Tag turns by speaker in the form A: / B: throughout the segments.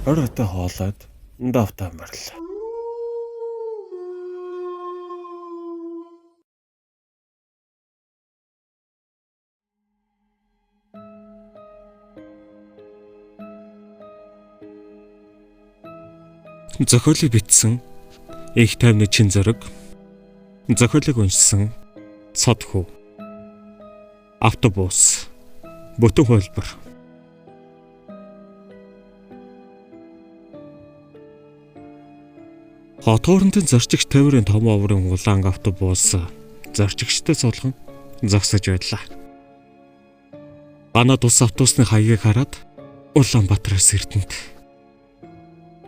A: Оройтой хоолойд давтаа морил. Зохиолыг бичсэн их тайвны чин зориг, зохиолыг уншсан цодхүү, автобус, бүтэн хөлбөр. Хотоорнтын зорчигч тээврийн том оврын улаан автобус зорчигчтой цуглан зогсож байлаа. Ганаа тус автобусны хаягийг хараад Улаанбаатараас Эрдэнэт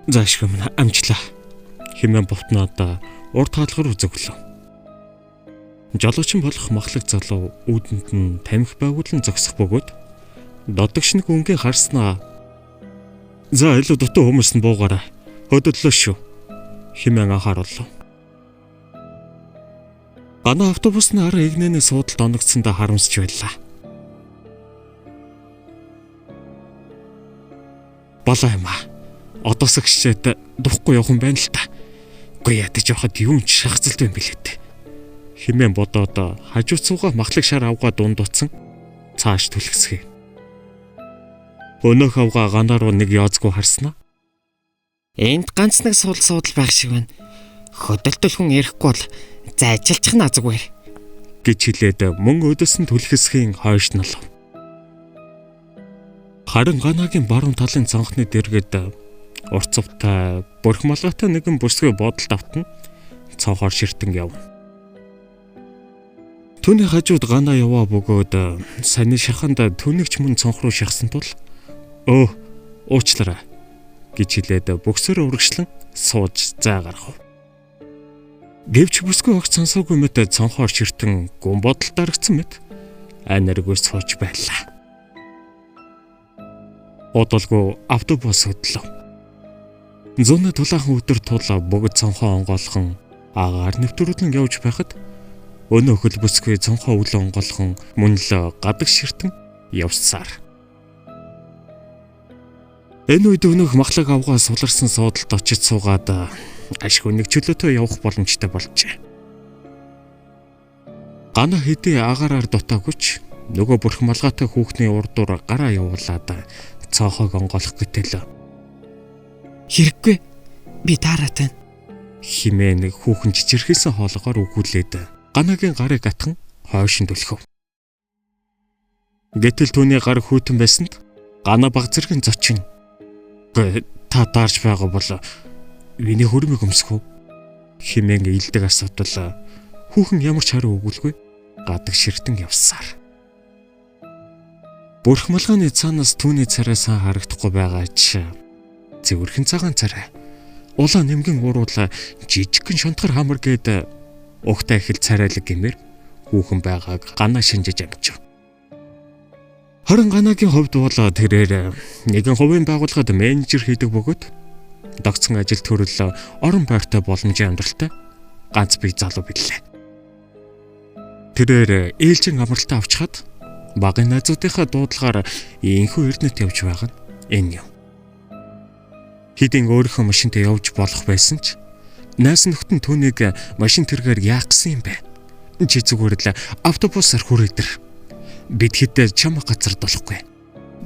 A: заашгүй минь амжлаа хэмээн бутнаад урд хаалгаар үзэглэв. Жолоочин болох махлаг залуу үүдэнд нь тамхи байгуулан зогсох бөгөөд додогш нэг өнгийн харснаа "За илүү дутуу хүмүүс нь буугаараа хөдөллөө шүү" хэмээн анхааруулв. Ганаа автобусны ар игнэний суудалд оногдсондоо харамсч байлаа. Болоо юм аа. Одоосгчээд духгүй явах юм байна л та. Үгүй ядаж явахад юм ч шахацалт юм билээ дээ. Хэмээн бодоод хажууд суугаа махлаг шар авгаа дундууцсан цааш түлхсгэв. Өнөөх авгаа ганаа руу нэг яозгүй харснаа.
B: Энд ганц нэг суудал байх шиг байна. Хөдөлтөл хүн ирэхгүй бол зайчилчих нь азгүй
A: гэж хэлээд мөн өдөөс нь түлхэсхийн хойш нь олов. Харин ганаагийн баруун талын цонхны дэргэд урцвтай бүрх малгайтай нэгэн бүсгүй бодолд автна цонхоор ширтэн явна. Түүний хажууд ганаа яваа бөгөөд саяны шаханд түүнийч мөн цонх руу шахсан тул уучлаарай гэж хэлээд бөксөөр урагшлан сууж зай гаргав. Гэвч бүсгүй огт сонсоогүй мэт цонхоор ширтэн гүн бодолд дарагдсан мэт анаргүй сууж байлаа. Одолгүй автобус хөдлөв. Зүүнээ тулаахан өдөр тул бүгд цонхоо онгоолхон агаар нэвтрүүлэн явж байхад өнөө хөл бүсгүй цонхоо өлөө онгоолхон мөн л гадаг ширтэн явсаар. Энэ үед өнөөх махлаг авгаа суларсан суудалд очиж суугаад ашгүй нэг чөлөөтэй явах боломжтой болжээ. Ганаа хэдий агаараар дутаагүйч нөгөө бүрх малгайтай хүүхний урдуур гараа явуулаад цоохойг онгоолох гэтэл
B: "Хэрэггүй. Би таараатай"
A: хэмээн хүүхэн жижирхэлсэн хоолгоор өгүүлээд ганаагийн гарыг атхан хойш нь түлхэв. Гэтэл түүний гар хүйтэн байсанд ганаа баг зэргийн зочин "Та даарж байгаа бол миний хөрмийг өмсгөө" хэмээн илдэг асуудал хүүхэн ямар ч хариу өгүүлгүй гадаг ширтэн явсаар. Бүрх малгайны цаанаас түүний царай сайн харагдахгүй байгаа ч зэвэрхэн цагаан царай улаан нэмгэн уруула жижигхэн шунтгар хамар гээд угтай ихэл царайлаг гэмээр хүүхэн байгааг ганаа шинжиж амжив. Харин ганаагийн хувьд бол тэрээр нэгэн хувийн байгууллагад менежер хийдэг бөгөөд дагцсан ажил төрөл орон байртай боломжийн амьдралтай ганц бие залуу билээ. Тэрээр ээлжин амралтаа авчихад багын найзуудынхаа дуудлагаар инхүү Эрдэнэт явж байгаа нь энэ юм. Хэдийн өөрийнхөө машинтай явж болох байсан ч найз нөхд нь түүнийг машин тэргээр яах гэсэн юм бэ? Чи зүгээр л автобусаар хүрээдэр. Бид хэд чамаг газар долохгүй.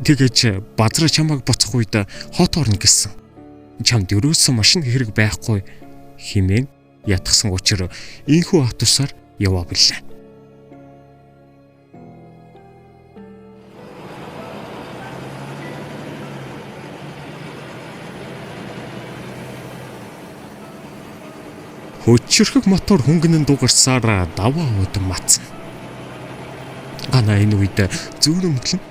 A: Тэгэж базраа чамаг буцах үед хот орно гэсэн. Чамд ерөөсөн машин хэрэг байхгүй хэмээн ятгсан учраас инхүү автобусаар яваа билээ. Хөчөрхөг мотор хөнгөнөн дугарсаар даваа уудан мацсан. Ганаа энэ үед зүүрөмтлэн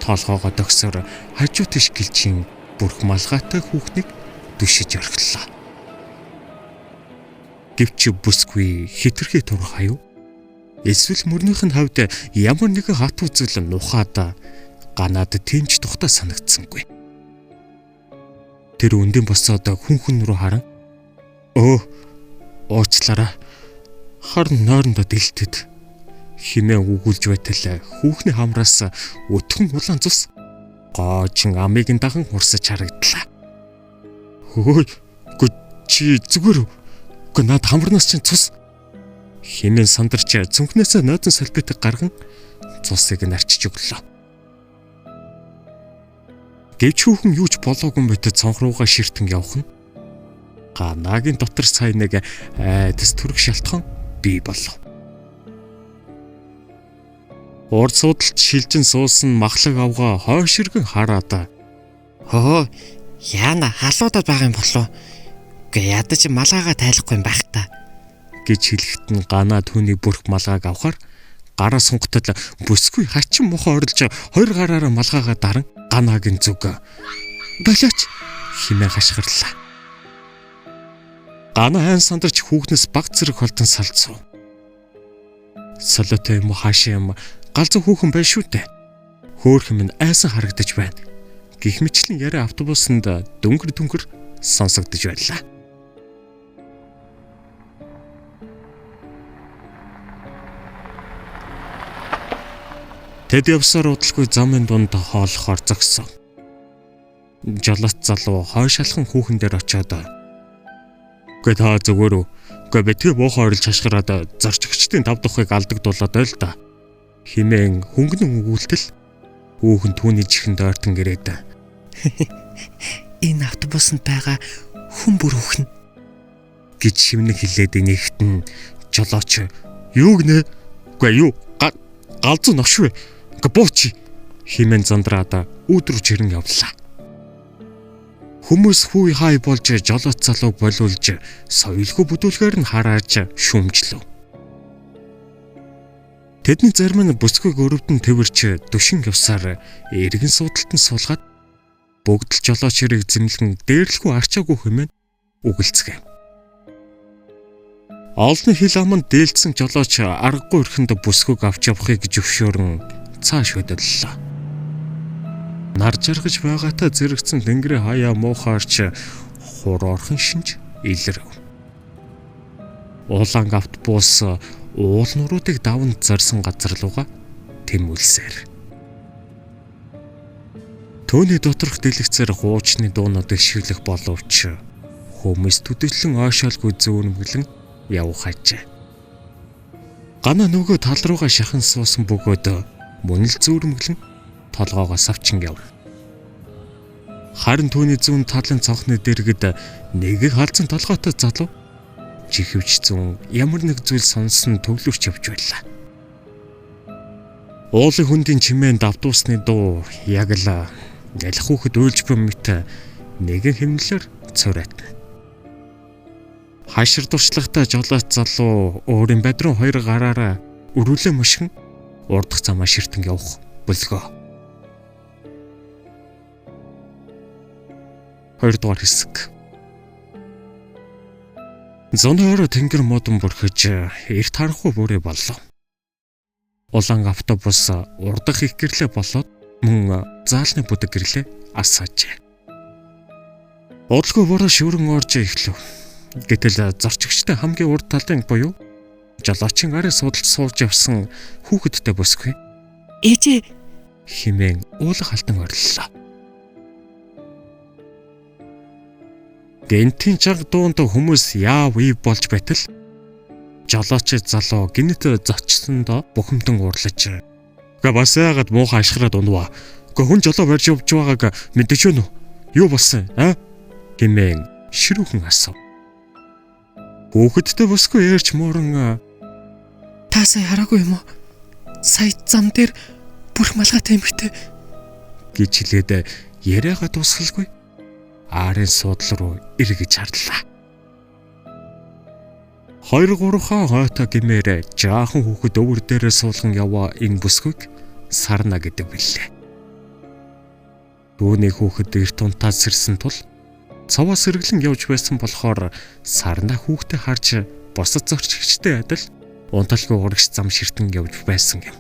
A: тоолгоогоо догсоор хажуу тийш гэлжийн бүрх малгайтай хүүхнийг дүшиж орхиллоо. Гэвч бүсгүй хитрхи турах аюу эсвэл мөрнийх нь хавьд ямар нэгэн хат үзэл нухаад ганаад тэнч тухтаа санагдсангүй. Тэр өндөн босоод хүнхэн рүү харан уучлаарай. Харин нойрондоо дэлтэд химээ үгүүлж байтал хүүхний хамраас өтгөн улаан цус гоочин амийг нь даган урсаж харагдлаа. Хөөе. Чи зүгээр үү? Гэхдээ над хамарнаас чинь цус хэмээн сандарч цүнхнээсээ нойдон салбитыг гарган цусыг нь арчиж өглөө. Гэвч хүүхэн юу ч болоогүй мэт цонх руугаа ширтэн явах нь Ганагийн дотор сая нэг айдас төрөх шалтгаан бий болов. Урд судалт шилжин суусан махлаг авгаа хойширгэн хараад
B: Хөө, яана халуудад байгаа юм болов. Гэ ядаж малгайгаа тайлахгүй юм байх та.
A: гэж хэлэхэд нь Гана түүний бүрх малгайг авахар гараа сунгатал бүсгүй хачин мохоо орилж хоёр гараараа малгайгаа даран Ганагийн зүг болооч хэмээн хашгирлаа. Гана хайн сандарч хүүхнээс баг зэрэг холдон салцв. Солиотой юм хаашаа юм галзуу хүүхэн байна шүү дээ. Хөөхөн минь айсан харагдаж байна. Гэх мэтлэн яриа автобусанд дөнгөр сонсогдож байлаа. Тэд явсаар удалгүй замын дунд хоолохоор зогсов. Жолоот залуу хойшалхан хүүхэн дээр очиод "Гэ та зүгээр үү? Гэ битгий буухай орилж хашгираад зорчигчдын тав тухыг алдагдуулаад ойл та." хэмээн хөнгөн өгүүлтэл хүүхэн түүний чихэнд ойртон ирээд
B: Энэ автобусанд байгаа хүн бүр өхнө
A: гэж шивнэг хэлээд инээхэд нь жолооч "Юу гинэ? Гэ юу? Галзуу новш вэ? Гэ буучи" хэмээн зандраад өөдрөж хэрэн явлаа. Хүмүүс хүй хай болж жолооч залууг болиулж соёлгүй бүдүүлгээр нь харааж шүүмжлөв. Тэдний зарим нь бүсгүй өрөвдөн тэрч дүшин явсаар эргэн суудалтанд суулгаад бүгд л жолооч хэрэг зэмлэн дээрлэхүү арчаагүй хэмээн үгэлцгээв. Олны хил аманд дээлдсэн жолооч аргагүй өрхөнд бүсгүйг авч явахыг зөвшөөрөн цааш хөдөллөө. Нар жаргаж байгаатай зэрэгцэн тэнгэрийн хаяа муухаарч хурорхон шинж илрэв. Улаан автобус уул нуруудыг даван зорьсон газар руугаа тэмүүлсээр. Төвний доторх дэлгэцээр хуучны дуунуудыг шиглэх боловч хүмүүс төдөлөн ойшоолгүй зөөнмөглөн явах хажээ. Гана нөгөө тал руугаа шахан суусан бөгөөд мөн л зөөрмөглөн толгоогоо савчин яв. Харин түүний зүүн талын цонхны дэргэд нэг халзан толгойтой залуу чихвч зүүн ямар нэг зүйл сонсон төвлөрч явж байлаа. Уулын хүндийн чимээнд автобусны дуу яг л ялах хүүхэд уйлж буй мэт нэгэн хэмнэлээр цорайтна. Хашир дуршлагатай жолооч залуу өөрийн бадрын хоёр гараараа өрүүлээ мушгин урдах замаа ширтэн явах бөлгөө. 2 дугаар хэсэг. Зонхоор тэнгэр модон бүрхэж эрт харахгүй бүрээ боллоо. Улаан автобус урдах их гэрлээ болоод мөн заалны бүдэг гэрлээ асаажээ. Удалгүй бороо шүүрэн орж эхлэв. Гэтэл зорчигчтой хамгийн урд талын буюу жолоочийн арай судалж суулж явсан хүүхэдтэй бүсгүй
B: "Ээжээ"
A: хэмээн уулах алтан ориллоо. Гэнтийн чанга дуунд хүмүүс яав ив болж байтал жолооч залуу гинэт зочсондоо бухимдан уурлаж "Гэ бас яагаад муухай ашгараад унваа? Гэ хүн жолоо барьж явж байгааг мэдэж байна уу? Юу болсон аа?" хэмээн ширүүхэн асуув. Хүүхэдтэй бүсгүй ярьж мууран
B: "Та сая хараагүй юм уу? Сая зам дээр бүрх малгайтай эмэгтэй"
A: гэж хэлээд яриагаа дуусгалгүй аарын суудлал руу эргэж харлаа. 2-3 хойтой гэмээр жаахан хүүхэд өвөр дээрээ суулган яваа энэ бүсгүйг сарна гэдэг билээ. Түүний хүүхэд эрт унтаад сэрсэн тул цаваа сэргэлэн явж байсан болохоор сарна хүүхдээ харж босод зорчигчтэй адил унталгүй урагш зам ширтэн явж байсан юм.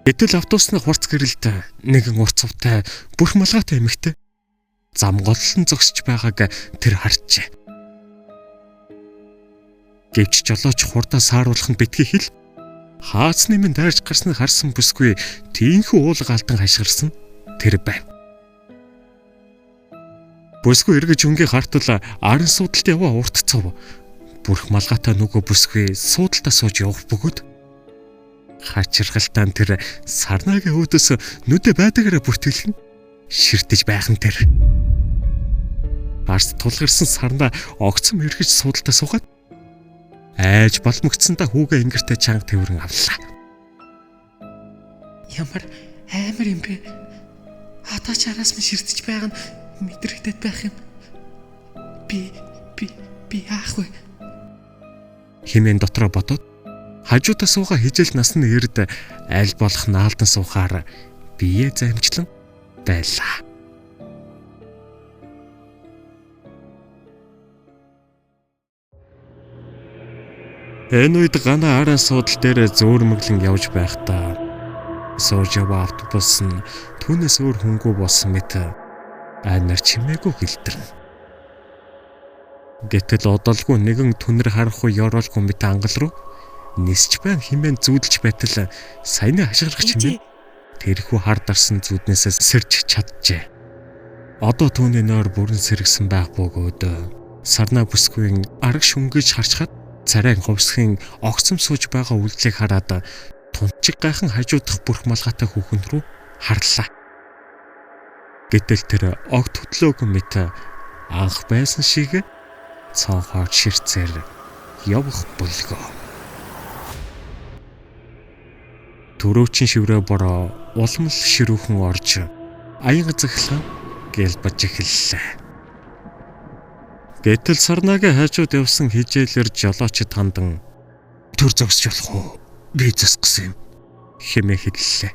A: Гэтэл автобусны хурц гэрэлд нэгэн урцвтай бүрх малгайтай эмэгтэй зам голлон зогсож байгааг тэр харжээ. Гэвч жолооч хурдаа сааруулах нь битгий хэл хаацны минь дайрч гарсныг харсан бүсгүй тийхүү уулга алтан хашгирсан тэр байв. Бүсгүй эргэж өнгийн хартал арын суудалд яваа уртцав. Бүрх малгайтай нүгөө бүсгүй суудалтаа сууж явах бөгөөд хачирхалтаа тэр сарнагийн өөдөөс нүдэ байдагаараа бүртгэлэн ширтэж байхан тэр арс тулгарсан сарнаа огцом эргэж суудалтаа суугаад айж балмагцсандаа хүүгээ ингэртэй чанга тэрэн авлаа.
B: Ямар амар юм бэ? Хатаа чараас минь ширтэж байгаа нь мэдрэгдээд байх юм. Би яах вэ?
A: Химэн дотроо бодоод хажуудаа суугаа хижээл насны эрд аль болох наалдан суухаар бие замчлан байлаа. Энэ үед гана арын суудал дээр зөөрмөглөн явж байхдаа сууж яваа автобус нь түүнээс өөр хүнгүй болсон мэт амар чимээгүй гэлтэрнэ. Гэтэл одоолгүй нэгэн түнэр харахгүй ёроолгүй мэт ангал руу нисч байн химэн зүүдэлж байтал саяны хашгирах чимээ тэрхүү хар дарсан зүуднээсээ сэрж чаджээ. Одоо түүний нойр бүрэн сэргсэн байх бөгөөд сарна бүсгүйн арга шүнгэж харчхад царай говьсхийн огцом сууж байгаа үйлдэлийг хараад тунчиг гайхан хажуудах бүрх малгайтай хүүхэнд рүү харлаа. Гэтэл тэр огт хөтлөөгүй мэт анх байсан шиг цаахаар ширцээр явах болгоо. Төрөөчин шиврээ бороо улмал ширүүхэн орж аян захлан гэлбэж эхэллээ. Гэтэл сарнагийн хажууд явсан хижээлэр жолоочд хандан төр зогсож болох уу? Би засгсан юм хэмээн хэллээ.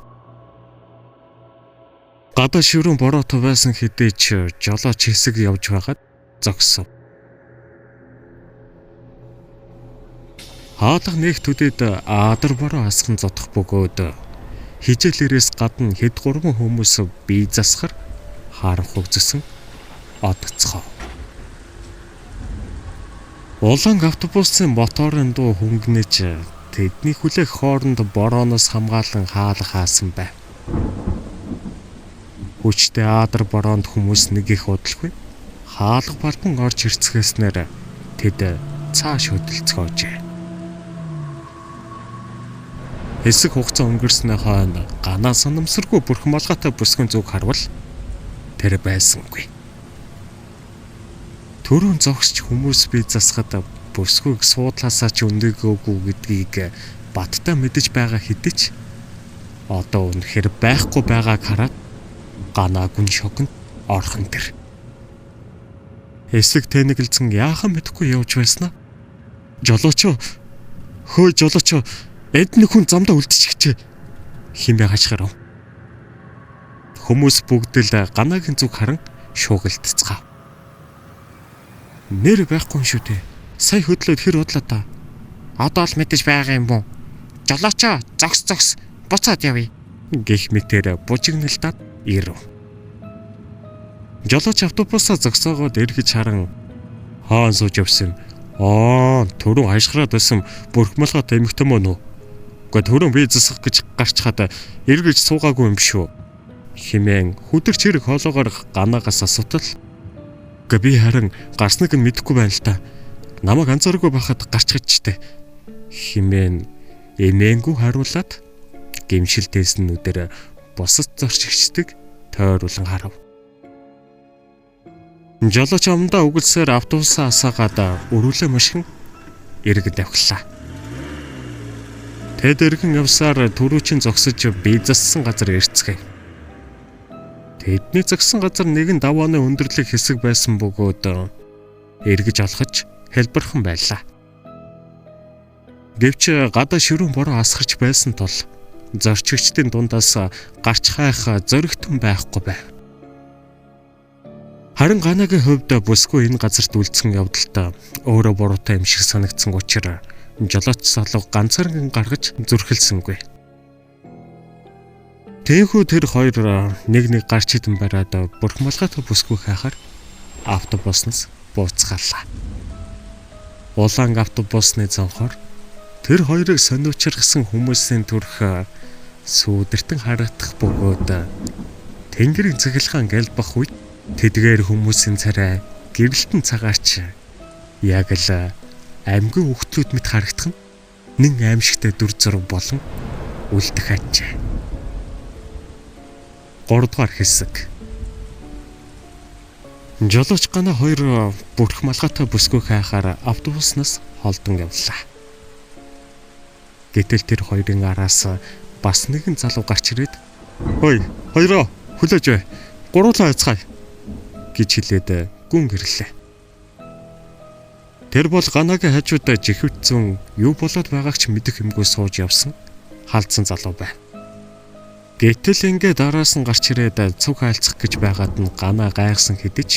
A: Гадаа ширүүн бороотой байсан хэдий ч жолооч хэсэг явж байгаад зогсов. Хаалга нэг төдөд адар бороо асхан зодох бөгөөд хижээлэрээс гадна хэд гурван хүмүүс бие засахар харах өгзсөн одцгоо. Улаан автобусын моторын дуу хөнгөнөж тэдний хүлээх хооронд борооноос хамгаалan хаалга хаасан байв. Хүчтэй адар бороонд хүмүүс нэг их удалгүй хаалга балбан орж ирцгээснээр тэд цааш хөдөлцгөөжээ. Хэсэг хугацаа өнгөрснөө хойно ганаа санамсаргүй бүрх малгайтай бүсгүн зүг харвал тэр байсангүй. Төрөн зогсч хүмүүс бие засахад бүсгүйг суудлаасаа ч өндөгөөгүй гэдгийг баттай мэдэж байгаа хэдий ч одоо үнэхээр байхгүй байгааг хараад ганаа гүн шоконд орхон тэр. Хэсэг тэнэгэлзэн яахан мэдэхгүй явж байснаа. Жолоочоо эдний хүн замдаа үлдчихжээ хэмээн хашгирав. Хүмүүс бүгд л ганагийн зүг харан шуугилдцгаав. Нэр байхгүй шүү дээ. Сая хөдлөөд хэр удлаа та. Одоо л мэдэж байгаа юм бүү. Жолоочоо зогс буцаад явъя гэх мэтээр бужигналтад ирэв. Жолооч автобусаа зогсоогоод эргэж харан хаан сууж явсан. Төрөө хашгираад байсан бүрх малгайтай эмэгтэй мөн үү? Гэхдээ төрөө бие засах гэж гарч хаад эргэж суугаагүй юм шүү хэмээн хүдэрч хэрэг хоолоогоор ганаагаас асуутал. Гэхдээ би харин гарсныг нь мэдэхгүй байна л та. Намайг анзааргүй байхад гарч чадчихтэй хэмээн эмээнгүй харуулад гимшилтээс нь нүдээр бусад зорчигчдэг тойруулан харав. Жолооч амдаа үгэлсээр автобусаа асаагаад өрүүлээ машин эргэж авхлаа. Тэд эргэн явсаар түрүүчин зогсож бие зассан газар ирцгээв. Тэдний зогсон газар нэгэн давааны өндөрлөг хэсэг байсан бөгөөд эргэж алхаж хэлбэрхэн байлаа. Гэвч гадаа ширүүн бороо асгарч байсан тул зорчигчдын дундаас гарч хайх зөрөгтөн байхгүй байв. Харин ганагийн хувьд бүсгүй энэ газарт үлдсэн явдалтай өөрөө буруутай юм шиг санагдсан учраас жолооч залуу ганцаархан гаргаж зүрхэлсэнгүй. Тээнхүү тэр хоёр нэг гарч идэн бараад бүрх малгайтай бүсгүй хайхаар автобуснаас бууцгаалаа. Улаан автобусны цонхоор тэр хоёрыг сониучрахсан хүмүүсийн төрх сүүдэртэн харагдах бөгөөд тэнгэрийн цэглэхэн гэлбах үед Тэдгээр хүмүүсийн царай гэрэлтэн цагаарч яг л аймгийн хүүхдүүд мэт харагдах нь нэн аимшигтай дүр зураг болон үлдэх ажээ. 3 дугаар хэсэг. Жолооч гана 2 бүрх малгайтай бүсгүй хайхаар автобуснаас холдон явлаа. Гэтэл тэр хоёрын араас бас нэгэн залуу гарч ирээд "Хөөе, хоёроо хүлээж бай. Гуруулаа айцгаая" гэж хэлээд гүн гэрлээ. Тэр бол ганагийн хажууд жихвцэн юу болоод байгааг ч мэдэх юмгүй сууж явсан халдсан залуу байв. Гэтэл ингээд араас нь гарч ирээд цуг хайлцах гэж байгаад нь гана гайхсан хэдий ч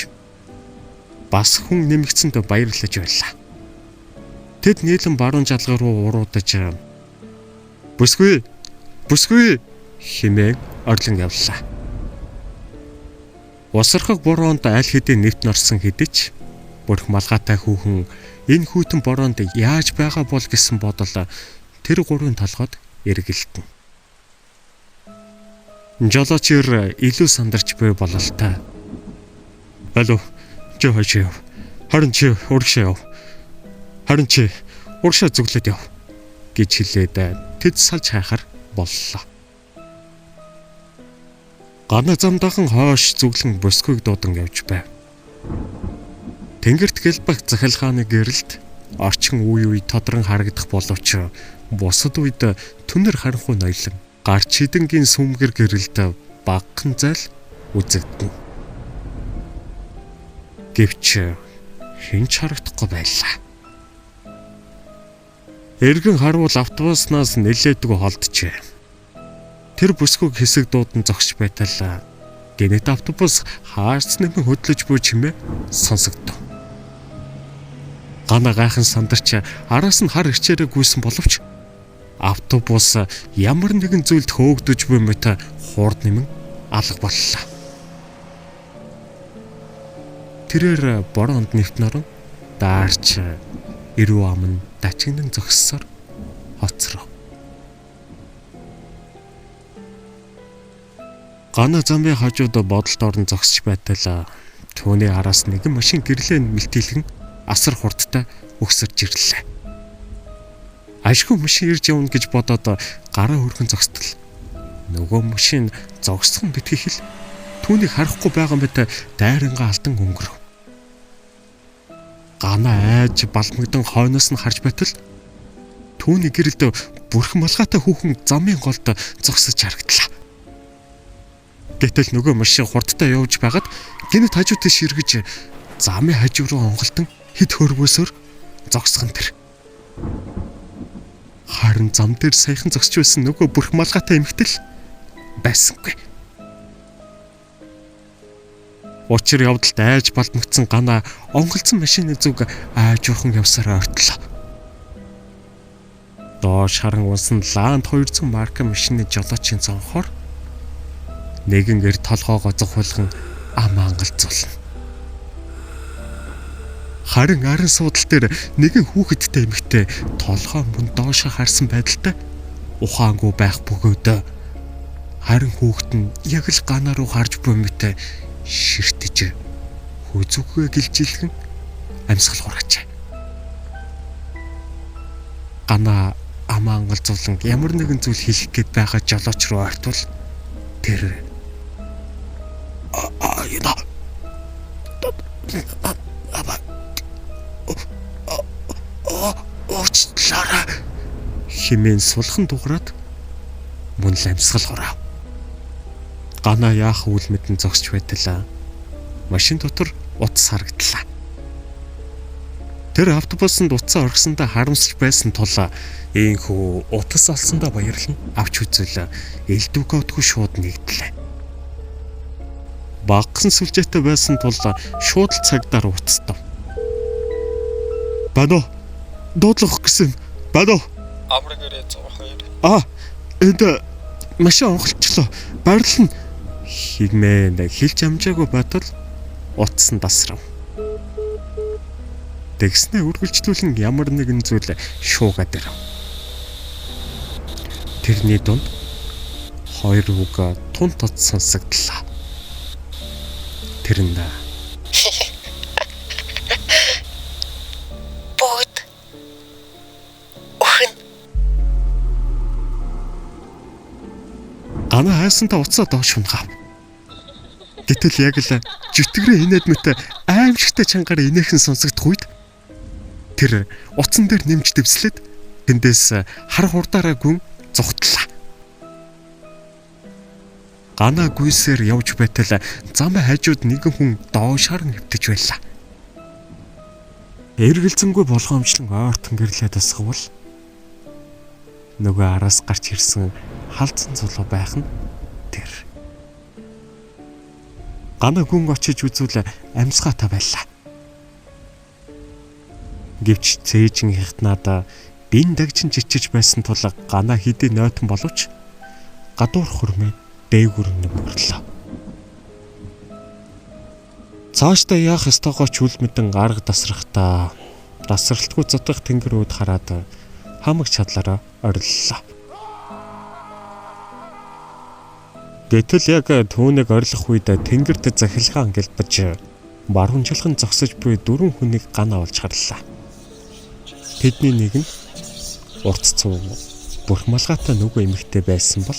A: бас хүн нэмэгцэнд баярлаж байлаа. Тэд нийлэн баруун жалгаа руу уруудаж "Бүсгүй хэмээн орлон явлаа. Усархаг бороонд аль хэдийн нэвт норсон хэдий ч бүрх малгайтай хүүхэн энэ хүйтэн бороонд яаж байгаа бол гэсэн бодол тэр 3 толгойд эргэлдэн. Жолооч илүү сандарч буй бололтой. "Алуу, чи хойш яв. Харин чи урагшаа яв. Харин чи урагшаа зүглээд яв" гэж хэлээд тэд салж хайхаар боллоо. Гана замдаахан хойш зүглэн бүсгүйг дуудан явж байв. Тэнгэрт гэлбах захилгааны гэрэлд орчин үе тодрон харагдах боловч бусад үед түнэр харанхуй ноёлон гарч хідэнгийн сүмгэр гэрэлд багахан зайл үзэгдэн. Гэвч хэн ч харагдахгүй байлаа. Эргэн харвал автобуснаас нэлээдгүй холджээ. Тэр бүсгүйг хэсэг дуудан зогсож байтал гэнэт автобус хаарц нэмэн хөдлөж буй чимээ сонсогдов. Гана гайхан сандарч араас нь хар ирчээрээ гүйсэн боловч автобус ямар нэгэн зүйлд хөөгдөж буй мэт хурд нэмэн алга боллоо. Тэрээр бороонд нэвт норон даарч эрүү ам нь дачигнан зогссоор хоцров. Гана замын хажууд бодолд орон зогсож байтал түүний араас нэгэн машин гэрлээ мэлтийлгэн асар хурдтай өгсөрж ирлээ. Ашгүй машин ирж явна гэж бодоод гараа хөргөн зогсдол. Нөгөө машин зогссон битгий хэл түүнийг харахгүй байгаа мэт дайрангаа алдан өнгөрөв. Гана айж балмагдан хойноос нь харж байтал түүний гэрэлд бүрх малгайтай хүүхэн замын голд зогсож харагдлаа. Гэтэл нөгөө машин хурдтай явж байгаад гинэт хажууд тийш эргэж замын хажуу руу онголтон хэд хөрвөөсөөр зогсгон тэр. Харин зам дээр саяхан зогсож байсан нөгөө бүрх малгайтай эмэгтэл байсангүй. Учир явдалд айж балмагцсан Гана онголцсон машины зүг аажуухан явсараа ортлоо. Доош харан унсан Ланд 200 марка машины жолоочийн цонхоор нэгэн гэр толгоогоо зохиолгон ам ангалзуулна. Харин арын суудал дээр нэгэн хүүхэдтэй эмэгтэй толгоо мөн доошоо харсан байдалтай ухаангүй байх бөгөөд харин хүүхэд нь яг л Гана руу харж буй мэт ширтэж хүзүүгээ гэлжилгэн амьсгал хураачаа. Гана ам ангалзуулан ямар нэгэн зүйл хэлэх гээд байгаа жолооч руу ортвол тэр уучлаарай хэмээн сулхан дуграад мөн л амьсгал хураа. Гана яах үйл мэдэн зогсож байтал машин дотор утас харагдлаа. Тэр автобусанд утсаа орхисондоо харамсч байсан тул ийхүү утас олсондоо баярлан авч үзвэл элдвгөөдгүй шууд нэгдлээ. Багсан сүлжээтэй байсан тул шууд л цагдаар уцтав. "Бано дуудлах гэсэн бано.
C: Амраг ирээ 102.
A: Энд машин онголчлоо. Баярлалаа" хэмээн хэлж амжаагүй байтал утас нь дасрав. Тэгснээ үргэлжлүүлэн ямар нэгэн зүйл шуугаад ирэв. Тэрний дунд хоёр үг тун тод сонсогдлоо. тэрэндээ.
D: Бүгд өхөн.
A: Гана хайсантаа уцаа доош унгаав. Гэтэл яг л житгэрээ инээд мэт аимшигтай чангаар инээхэн сонсогдох үед тэр уцан дээр нэмж дэвслээд тэндээс хар хурдаараа гүн зүгтлээ. Гана гүйсээр явж байтал зам хажууд нэгэн хүн доошоор нэвтэж байлаа. Эргэлзэнгүй болгоомжлон ойртон гэрлээд асгавал нөгөө араас гарч ирсэн халдсан цулуу байх нь тэр. Гана гүн очиж үзвэл амьсгаатай байлаа. Гэвч цээжин хятнаад бин дагчин чичиж байсан тул Гана хэдий нойтон боловч гадуур хөрмөө дээгүр нэмэрлээ. Цаашдаа яах ёстойгоо ч үл мэдэн арга тасрахтаа тасралтгүй зутгах тэнгэр үүд хараад хамаг чадлаараа ориллоо. Гэтэл яг түүнийг орилох үед тэнгэрт захилгаан гэлбэж баруунжилхан зогсож буй 4 хүнийг Гана олж харлаа. Тэдний нэг нь урт цуу бүрхмалгаатай нөгөө эмэгтэй байсан бол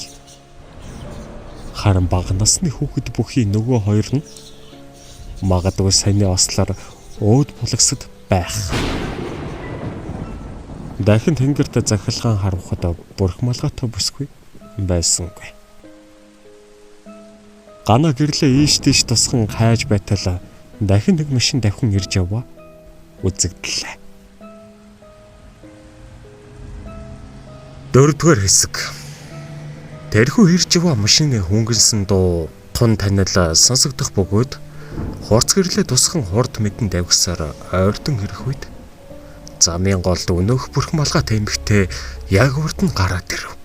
A: харин бага насны хүүхэд бүхий нөгөө хоёр нь магадгүй саяны ослоор өөд булагсад байх. Дахин тэнгэрт захилгаан харуулхад бүрхмалгаатай бүсгүй байсангүй. Гана гэрлээ ийш тийш тусган хайж байтал дахин нэг машин давхин ирж яваа үзэгдлээ. 4-р хэсэг. Тэрхүү ирж яваа машины хөнгөнсөн дуу тун танил сонсогдох бөгөөд хурц гэрлээ тусган хурд мэдэн давгсаар ойртон ирэх үед замын голд өнөөх бүрхмалгаа тэмхтэй яг урд нь гараад ирэв.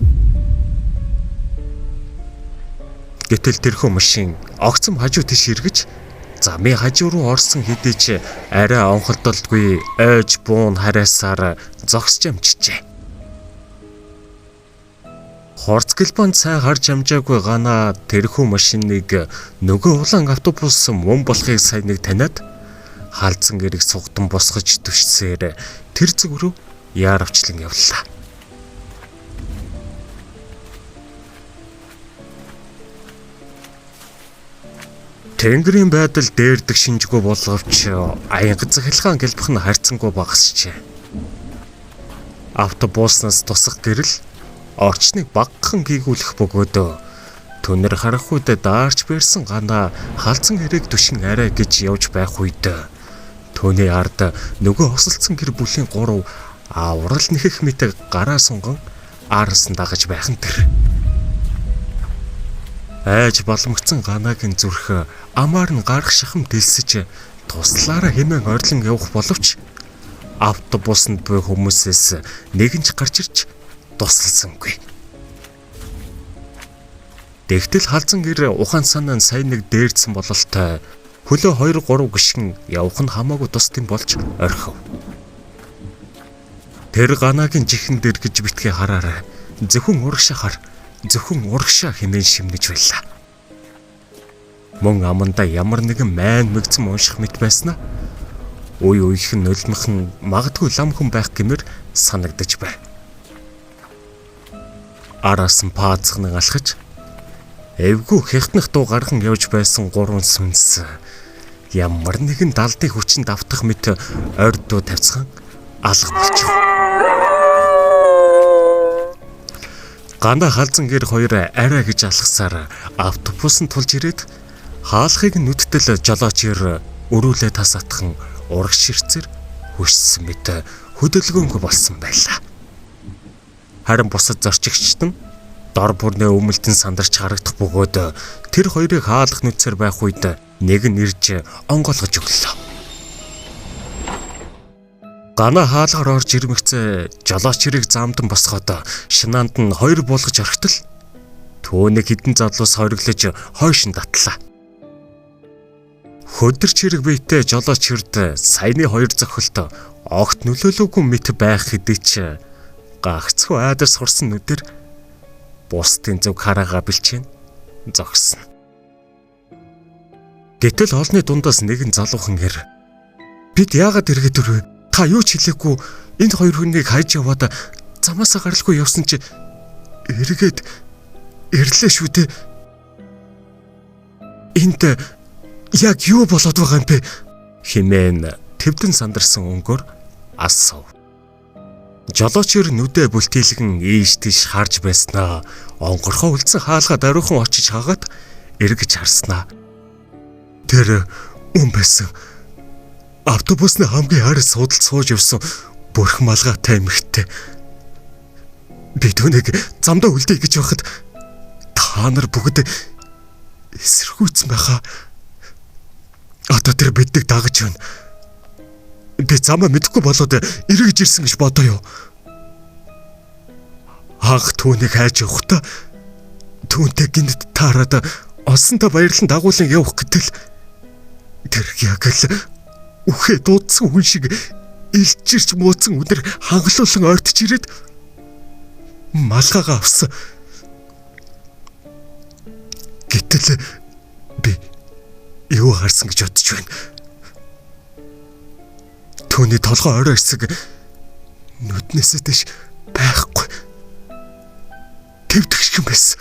A: Гэтэл тэрхүү машин огцом хажуу тийш эргэж замын хажуу руу орсон хэдий ч арай онхолдолгүй ойж буун хараасаар зогсож амжижээ. Хурц гэлбанд сайн харж амжаагүй Гана тэрхүү машиныг нөгөө улаан автобус мөн болохыг сайн нэг таниад хаалцсан гэрэг сугдан босгож түшсээр тэр зүг рүү яаравчлан явлаа. Тэнгэрийн байдал дээрдэг шинжгүй боловч аянга захилгаан гэлбэх нь харьцангуй багасжээ. Автобуснаас тусах гэрэл орчныг багахан гийгүүлэх бөгөөд түнэр харах үед даарч барьсан Гана халдсан гэрээг түшин арай гэж явж байх үед түүний ард нөгөө хосолцсон гэр бүлийн 3 аврал нэхэх мэт гараа сунган аарсан дагаж байх нь тэр. Айж боломгцсон Ганагийн зүрх амаар нь гарах шахам дэлсэж туслаараа хэмээн ойрлон явах боловч автобусанд буй хүмүүсээс нэгэн ч гарч ирж тусалсангүй. Тэгтэл халзан гэр ухаан санаа сайн нэг дээрдсэн бололтой хөлөө 2-3 гიშгэн явах нь хамаагүй тусдын болж орхив. Тэр Ганагийн чихэн дээр гэж битгий хараарай. Зөвхөн урагшаа хэмээн шимнэж байлаа. Мөн аманда ямар нэгэн майн мэгцэн унших мэт байснаа үй үйхэн нулимх нь магадгүй лам хүн байх гэмээр санагдаж бай. Араас нь паацхныг алхаж эвгүй хятнах дуу гархан явж байсан 3 сүнс ямар нэгэн далдын хүчинд автах мэт ойрдуу тавьцхан алга болчих. Гана халзан гэр хоёр арай гэж алхасаар автобусын тулж ирээд хаалхыг нүдтэл жолоочээр өрүүлээ тасаатхан урагш ширцэр хүссэн мэт хөдөлгөөнгүй болсон байлаа. Харин бусад зорчигчд нь дор бүрнээ өмөлтөн сандарч харагдах бөгөөд тэр хоёрыг хаалх нүцээр байх үед нэг нь ирж онгойлгож өглөө. Гана хаалгаар орж ирмэгцээ жолоочрыг замдан босгоод шинаанд нь 2 буулгаж орхитол түүнийг хідэн задлуус хориглож хойш нь татлаа. Хөдөрч хэрэг биетэй жолоочрд саяны 2 зохилт огт нөлөөлөөгүй мэт байх хэдий ч гагцхүү айдар сурсан нүдэр бусдын зөв хараагаа бэлчээн зогсно. Гэтэл олны дундаас нэгэн залуухан ир. Бид яагаад эргээд өрөө? Та юу ч хэлээгүй энд хоёр хүнийг хайж яваад замаасаа гаралгүй явсан чи эргээд ирлээ шүү дээ. Энд яг юу болоод байгаа юм бэ? Химэн твдэн сандарсан өнгөөр асуув. Жолоочор нүдэ бүлтийлгэн ийш тийш харж байснаа. Онгорхоо үлдсэн хаалгаа даруухан очиж хагаад эргэж харснаа. Тэр байсан. Автобусны хамгийн хард суудалд сууж явсан бүрх малгайтай эмэгтэй. Би түүнийг замдаа үлдээе гэж байхад та нар бүгд эсэргүүцсэн байхаа. Одоо тэр биднийг дагаж байна. Би замаа мэдэхгүй болоод эргэж ирсэн гэж бодоо юу. Анх түүнийг хайж явахдаа түүнтэй гинт таарад олсонтой баярлан дагуулan явах гэтэл тэр яг л үхээ дуудсан хүн шиг илчирч мууцсан өнөр хангалуулан ойртож ирээд малгайгаа авсан. Гэтэл би юу харсан гэж бодож байна. Түүний толгой орой хэсэг нүднээсээ дэш байхгүй. Твдгш юм байсан.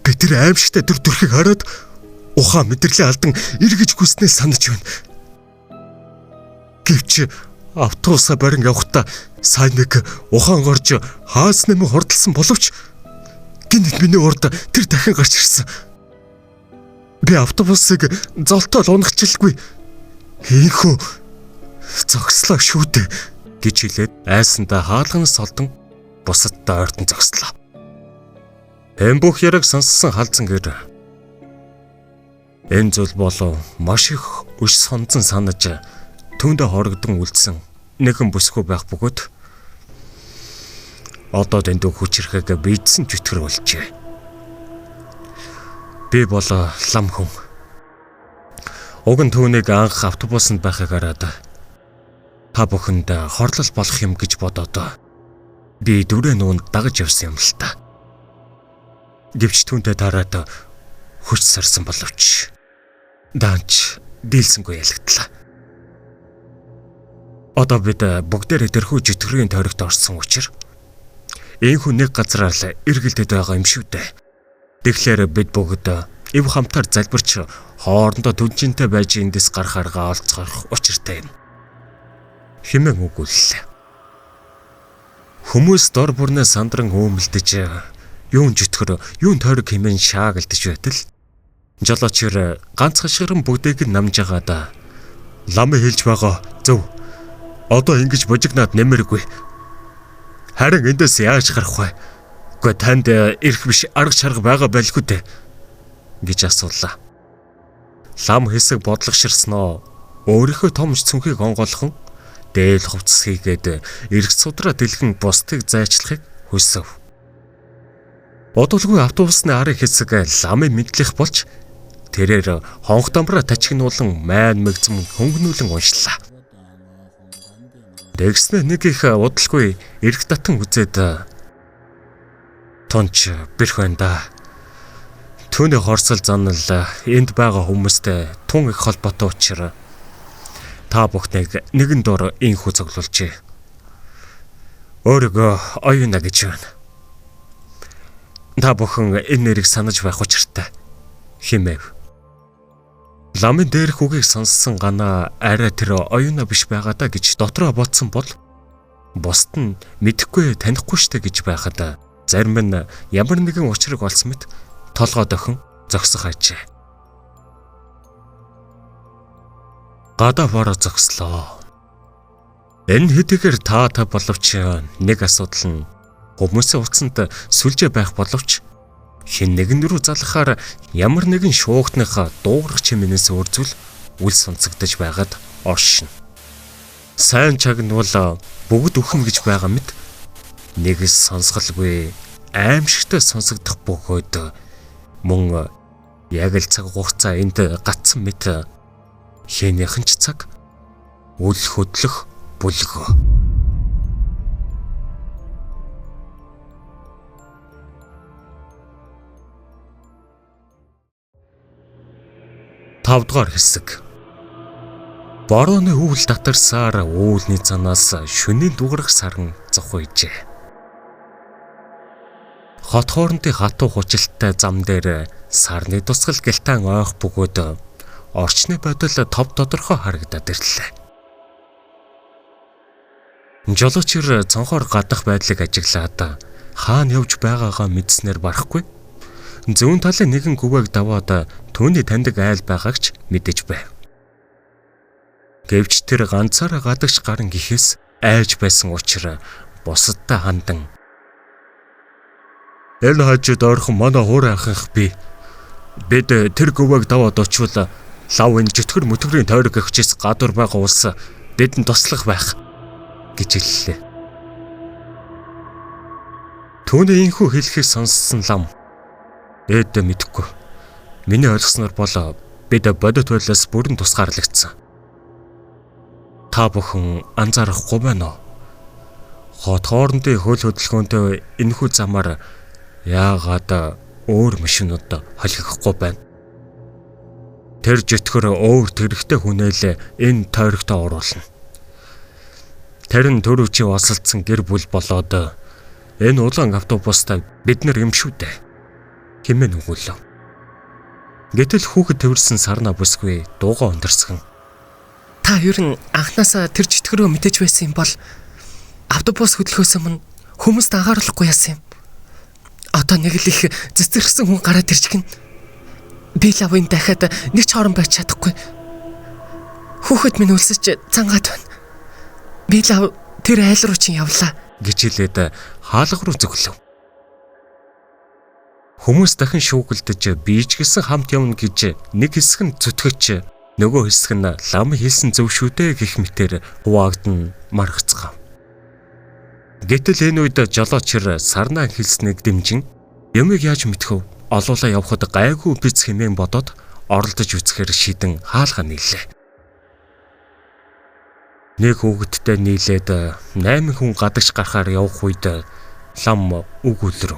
A: Би тэр аимшигтай дүрхийг хараад ухаан мэдрэлээ алдан эргэж хүснээ санаж байна. Гэвч автобусаа барин явахдаа сайн нэг ухаан горж хаас нэмэн хордлсон боловч гинт миний урд тэр дахин гарч ирсэн. Би автобусыг золтоол унахчлгүй. Хинхүү зогслоо шүү дээ гэж хэлээд айсандаа хаалганаас олдон бусадтай ойртон зогслоо. Энэ бүх яриг сонссон халзан гэр энэ зүйл болов маш их өш сонзон санаж түүндээ хорогдон үлдсэн нэгэн бүсгүй байх бөгөөд одоо дэндүү хүчрэхэг бийдсэн чөтгөр болжээ. Би болоо лам хүн. Уг нь түүнийг анх автобусанд байхыг хараад та бүхэнд хорлол болох юм гэж бодоод би дүрээ нуунд дагаж явсан юм л та. Гэвч түүнтэй тараад хүч сарсан боловч даанч дийлсэнгүй ялгдлаа. Одоо бид бүгдээрээ тэрхүү житгэрийн тойрогт орсон учраас энэ хүн нэг газараа л эргэлдээд байгаа юм шүү дээ. Тэгэхээр бид бүгд ив хамтаар залбирч хоорондоо түнжинтэй байж эндээс гарах арга олцох учиртай юм. Хэмээн үгүүллээ. Хүмүүс дор бүрнээ сандран өөмөлдөж юун житгэр юун тойрог хэмээн шаагалдаж байтал жолоочор ганц хашгиран бүгдийг намж агаад лам хэлж байгаа зөв. Одоо ингэж божигнаад нэмэргүй. Харин эндээс яаж гарах вэ? Гэхдээ танд ирэх биш арга чарга байгаа байлгүй дээ гэж асуулаа. Лам хэсэг бодлогоширсноо өөрийнхөө томч цүнхийг онгоолхон дээл хувцас хийгээд эрх судраа дэлгэн бусдыг зайчлахыг хүсэв. Бодолгүй автобусны арын хэсэг ламын мэдлэх болж тэрээр хонх дамраа тачигнуулан майн мэгзэм хөнгнүүлэн уншлаа. Тэгснэ нэг их удалгүй эрх татан үзээд тонч бэрх байна да. Түүний хорсол занал энд байгаа хүмүүстэй тун их холбоотой учраас та бүхнийг нэгэн дор инхүү цоглуулжээ. Өөрийгөө оюуна гэж байна. Та бүхэн энэ нэрийг санаж байх учиртай хэмэв. Ламын дээрх үгийг сонссон гана арай тэр оюуна биш байгаа даа гэж дотроо бодсон бол бусд нь мэдэхгүй танихгүй штэ гэж байхад зарим нь ямар нэгэн учрыг олсон мэт толгой дохин зогсох ажээ. Гадаа бороо зогслоо. Энэ хэдийгээр та боловч нэг асуудал нь хүмүүсийн утсанд сүлжээ байх боловч хэн нэгэн рүү залхахаар ямар нэгэн шуугтныхаа дуугарх чимээс үрзүүл үл сонсогдож байгаад оршино. Сайн чагнуул бүгд үхэн гэж байгаа мэт нэг сонсголгүй аимшигтай сонсогдох бөгөөд мөн яг л цаг хугацаа энд гацсан мэт хэнийхэн ч цаг үл хөдлөх бүлгөө. 5 дугаар хэсэг. Борооны үүл татарсаар үүлний цанаас шөнийн дугарах саран зохиожээ. Хот хоорондын хатуу хучлалтай зам дээр сарны тусгал гэлтэн ойх бөгөөд орчны бодол тов тодорхой харагдаад ирлээ. Жолоочир цонхоор гадах байдлыг ажиглаад хаана явж байгаагаа мэдснээр барахгүй. Зүүн талын нэгэн гүвээг даваад түүний таньдаг айл байгаагч мэдэж байв. Гэвч тэр ганцаараа гадагш гарan гэхээс айж байсан учраас бусадтай хандан "Энэ хажууд орхон манай хуур ахих би. Бид тэр гүвээг даваад очивол лав энэ жөтгөр мөтгөрийн тойрог өгчээс гадуур байгаа улс бидэнд туслах байх" гэж хэллээ. Түүний энхүү хэлхийг сонссон лам "Эд мэдэхгүй. Миний ойлгосноор бол бид бодит байлаас бүрэн тусгаарлагдсан. Та бүхэн анзаарахгүй байна уу? Хот хоорондын хөл хөдөлгөөнтэй энэхүү замаар яагаад өөр машинууд холигохгүй байна? Тэр жөтгөр өөр тэрэгтэй хүнээлээ энэ тойрогт оруулна. Тэр нь төрөвчий осолдсон гэр бүл болоод энэ улаан автобустай бид нар юм шүү дээ" хэмээн өгүүлв. Гэтэл хүүхэд төвөрсөн сарна бүсгүй дуугаа өндөрсгөн
B: Та ер нь анханасаа тэр житгэрөө мэдэж байсан юм бол автобус хөдлөхөөс өмнө хүмүүст анхааруулахгүй яасан юм. Одоо нэг л их цэцэрхсэн хүн гараад ирж гин. Би лавын дахиад нэг ч орон байж чадахгүй. Хүүхэд минь өлсөж цангаад байна. Би лав тэр айл руу чинь явлаа
A: гэж хэлээд хаалга руу зөвлөв. Хүмүүс дахин шүүгэлдэж биечгэлсэн хамт явна гэж нэг хэсэг нь зүтгэж нөгөө хэсэг нь лам хийсэн зөв шүү дээ гэх мэтээр хуваагдана маргацгаав. Гэтэл энэ үед жолоочир сарнаа хэлснийг дэмжин юмыг яаж мэдхв олуулаа явхад гайгүй биз хэмээн бодоод оролдож үзэхээр шийдэн хаалга нийлээ. Нэг хүүхэдтэй нийлээд 8 хүн гадагш гарахаар явах үед лам өгүүлрв.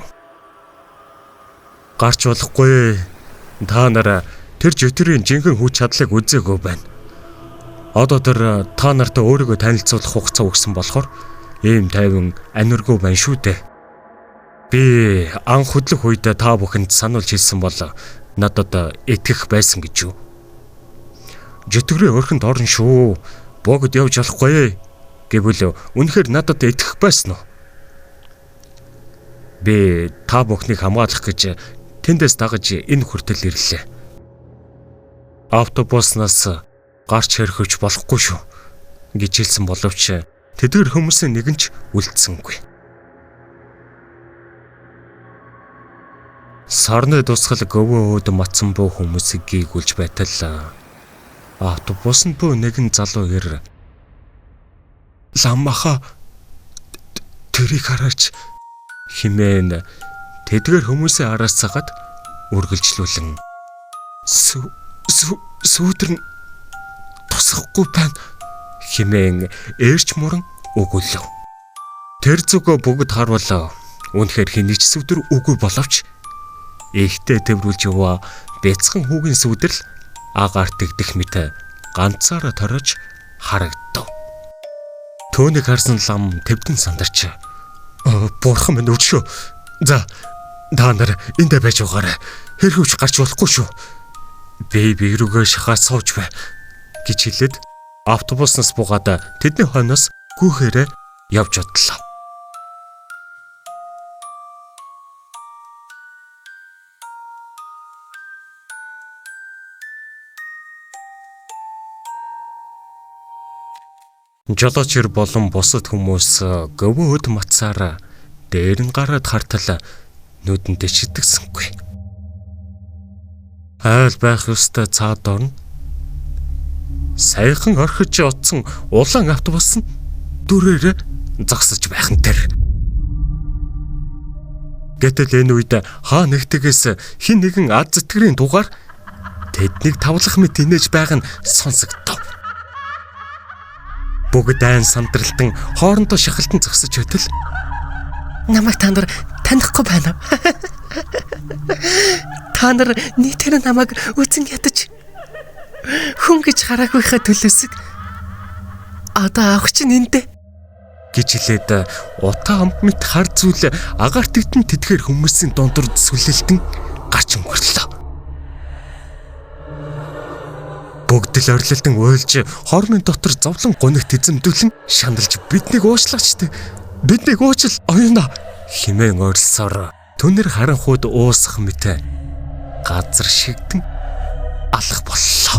A: "Гарч болохгүй. Та нараа тэр жөтгөрийн жинхэнэ хүч чадлыг үзээгүй байна. Одоо тэр та нартай өөрийгөө танилцуулах хугацаа өгсөн болохоор ийм тайван аниргүй байна шүү дээ. Би анх хөдлөх үед та бүхэнд сануулж хэлсэн бол надад итгэх байсан гэж юу? Жөтгөрийн өрхөнд орно шүү. Богд явж болохгүй гэвэл үнэхээр надад итгэх байсан уу? Би та бүхнийг хамгаалах гэж тэндээс дагаж энэ хүртэл ирлээ. Автобуснаас гарч хэрхэж болохгүй шүү гэж хэлсэн боловч тэдгээр хүмүүсийн нэг нь ч үлдсэнгүй. Сарны тусгал гөвөө өд матсан бөө хүмүүсийг гийгүүлж байтал автобусанд бөө нэгэн залуу ир "Ламаха тэрийг хараач" хэмээн тэдгээр хүмүүсийн араас цагаад үргэлжлүүлэн "Сүүдэр нь тусахгүй байна" хэмээн ээрч муран өгүүлв. Тэр зүгөө бүгд харуул үнэхээр хэний ч сүдэр үгүй боловч ихтэй төврүүлж яваа бяцхан хүүгийн сүдэрл агаар тэгдэх мэт ганцаараа торож харагдав. Төөнийг харсан лам тэвдэн сандарч "Бурхан минь өчөө. За та нар эндэ байж байгаарай. Хэрхүүч гарч болохгүй шүү. Би рүүгээ шахаад сууж бай" гэж хэлээд автобуснаас буугаад тэдний хойноос гүүхээрээ явж одлоо. Жолоочир болон бусад хүмүүс гөвөө өд матсаар дээр нь гараад хартал нүдэндээ шидэгсэнгүй. Айл байх ёстой цаад орно. Сайхан орхиж утсан улаан автобус нь дүрээр зогсож байх нь тэр. Гэтэл энэ үед хаа нэгтгээс хин нэгэн ад зэтгэрийн дугаар тэднийг тавлах мэт инээж байг нь сонсогдов. Бүгд айн сандралтан хоорондоо шахалтан зогсож байтал
B: Намайг та нар танихгүй байна. Та нар нийтээр намайг үзэн ядаж хүн гэж хараагүйхаа төлөөсөг. Одоо авах чинь эндэ
A: гэж хэлээд утаа амт мэт хар зүйл агаарт идэн тэтгэр хүмүүсийн дундор сүлэлтэн гарч өнгөрлөө. Бүгд л орилтон уйлж хормын дотор зовлон гонигт эзэмдүүлэн шаналж биднийг уучлаач тэ. Биднийг уучил оюуна химэн орилсоор түнэр харанхууд уусах мэт газар шигдэн алах боллоо.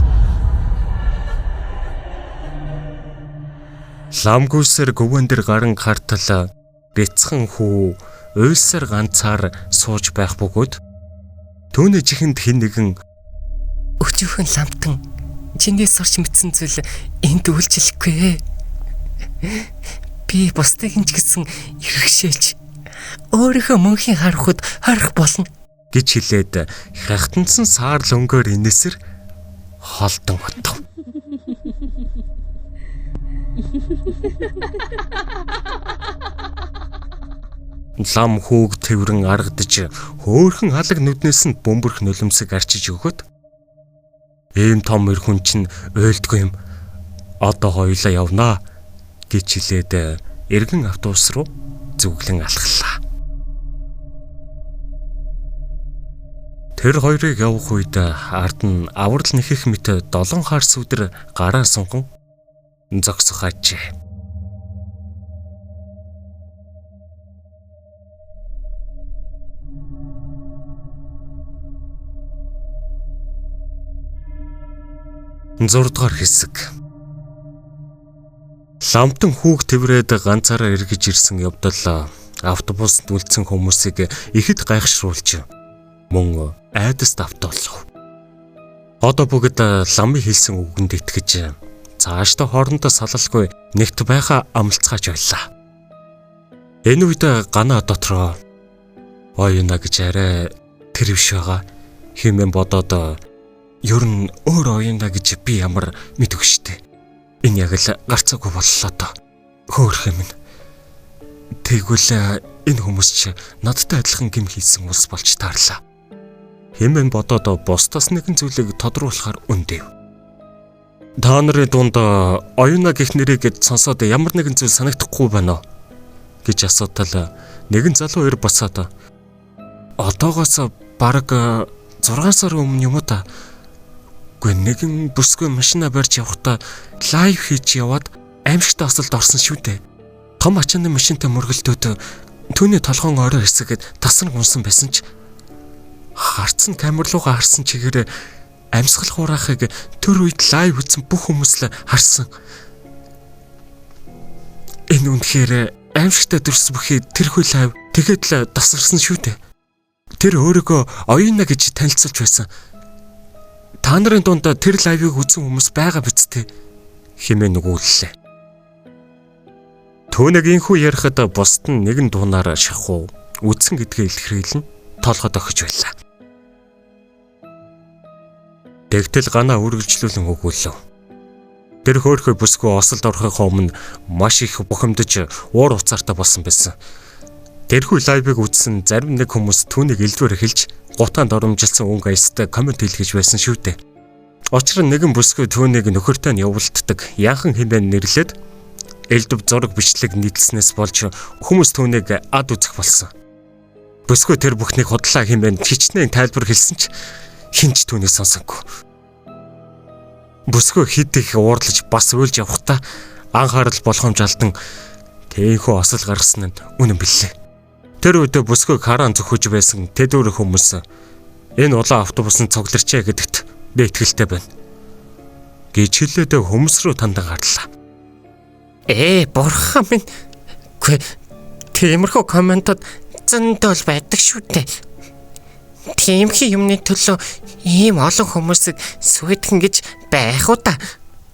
A: Ламгүйсэр гүвэн дээр гарan хартал бяцхан хүү уйлсаар ганцаар сууж байх бөгөөд түүний чихэнд хэн нэгэн
B: өчүүхэн ламтан чинээс орч мэдсэн зүйл энд үйлчлэхгүй. Би бусдыг ч гэсэн иргэшээлж өөрийнхөө мөнхийн харахад харах болно
A: гэж хэлээд хахтансан саарл өнгөөр инээсэр холдон отов. Лам хүүг тэврэн аргадж хөөхөн алаг нүднээс нь бөмбөрх нулимсэг арчиж өгöd. Ийм том эр хүн чинь уйлдгүй юм. Одоо хоёулаа явнаа гэж хэлээд эргэн автобус руу зүглэн алхлаа. Тэр хоёрыг явах үед ард нь аврал нэхэх мэт 7 харс өдөр гараа сунган зогсох ажээ. Зурдгаар хэсэг. Ламтан хүүг тэврээд ганцаараа эргэж ирсэн явдал автобусд үлдсэн хүмүүсийг ихэд гайхшруулж мөн айдаст автуулав. Одоо бүгд ламын хэлсэн үгэнд итгэж цаашдаа хоорондоо салалгүй нэгт байха амлцгааж байлаа. Энэ үед гана дотроо оюуна гэж арай тэрвш байгаа хэмээн бодоод ер нь өөр оюуна гэж би ямар мэдвэ штэ. Энэ яг л гарцаагүй боллоо доо. Хөөх юм. Тэгвэл энэ хүмүүс чи надтай адилхан гим хийсэн улс болж таарлаа. Хэмээн бодоод бусдаас нэгэн зүйлийг тодруулахаар өндөв. Та нарын дунд оюуна гэх нэрийг сонсоод ямар нэгэн зүйл санагдахгүй байна уу гэж асуудал нэгэн залуу ир босоод одоогоос бараг 6 сар өмнө юм уу та. Гүй нэгэн бүсгүй машина барьж явахдаа лайв хийж яваад аимшигтай осолд орсон шүү дээ. Том ачааны машинтай мөргөлдөөд түүний толгоон орой хэсгээд тасар гунсан байсан ч харцсан камер руугаа харсан чигээр амьсгал хураахыг тэр үед лайв үзсэн бүх хүмүүс л харсан. Энэ үнэхээр аимшигтай дөрс бүхий тэрхүү лайв тэгээд л тасарсан шүү дээ. Тэр өөрийгөө оюуна гэж танилцуулж байсан. Та нарын дунд тэр лайвыг үзсэн хүмүүс байгаа биз дээ хэмээн нүгүүллээ. Түүнийг инхүү ярихад бусд нь нэгэн дуунаар шахуу үзсэн гэдгээ илэрхийлэн тоолоход өгч байлаа. Тэгтэл гана үргэлжлүүлэн өгүүлв. Тэр хөөрхөө бүсгүй осолд орохын өмнө маш их бухимдаж уур уцаартай болсон байсан. Тэрхүү лайвыг үзсэн зарим нэг хүмүүс түүнийг элдвэр хэлж гутаанд оромжилсан өнгө аястай комент хэлгэж байсан шүү дээ. Учир нь нэгэн бүсгүй түүнийг нөхөртэй нь явуулддаг яахан хэмээн нэрлээд элдв зураг бичлэг нийтлснээс болж хүмүүс түүнийг ад үзэх болсон. Бүсгүй тэр бүхнийг худлаа хэмээн хичнээн тайлбар хэлсэн ч хинч түүнийг сонсонгүй. Бүсгүй хэд их уурлаж бас уйлж явахдаа анхаарал болгоомж алдан тээнхүү осол гаргасан нь үнэн билээ. Тэр үед бүсгүй харан зөвхөж байсан тэдүүр хүмүүс энэ улаан автобус нь цоглорчээ гэдэгт би итгэлтэй байна гэж хэлээд хүмүүс рүү тандан гарлаа.
B: Бурхан минь. Гүй тиймэрхүү комментод зөндөл байдаг шүү дээ. Тиймхи юмны төлөө ийм олон хүмүүсийг сүйтгэн гэж байх уу та